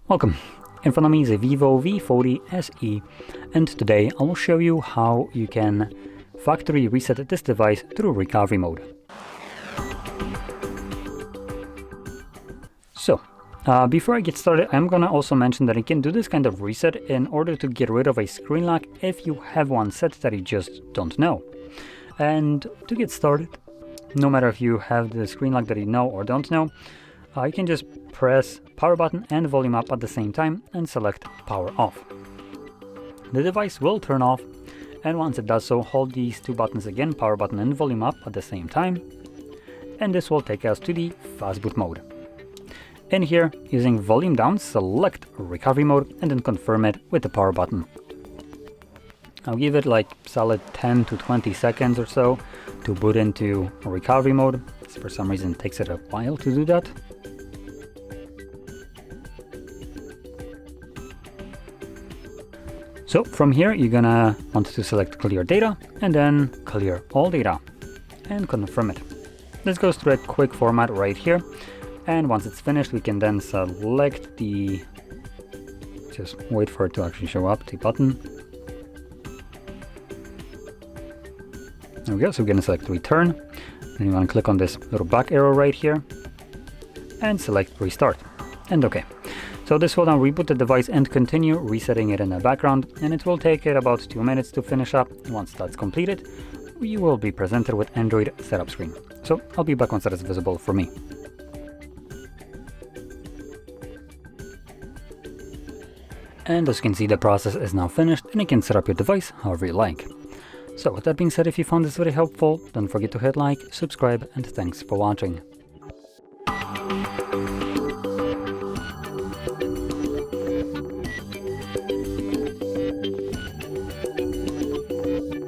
Welcome. In front of me is a VIVO V40 SE, and today I will show you how you can factory reset this device through recovery mode. So, before I get started, I'm gonna also mention that you can do this kind of reset in order to get rid of a screen lock if you have one set that you just don't know. And to get started, no matter if you have the screen lock that you know or don't know, you can just press power button and volume up at the same time and select power off. The device will turn off, and once it does so, hold these two buttons again, power button and volume up at the same time, and this will take us to the fast boot mode. In here, using volume down, select recovery mode and then confirm it with the power button. I'll give it like solid 10 to 20 seconds or so to boot into recovery mode. For some reason it takes it a while to do that. So from here you're gonna want to select clear data and then clear all data and confirm it. This goes through a quick format right here, and once it's finished we can then select the, just wait for it to actually show up, the button. There we go, so we're gonna select return, and you want to click on this little back arrow right here and select restart, and OK. So this will now reboot the device and continue resetting it in the background, and it will take it about 2 minutes to finish up. Once that's completed, you will be presented with Android setup screen. So I'll be back once that is visible for me. And as you can see, the process is now finished and you can set up your device however you like. So with that being said, if you found this very helpful, don't forget to hit like, subscribe, and thanks for watching.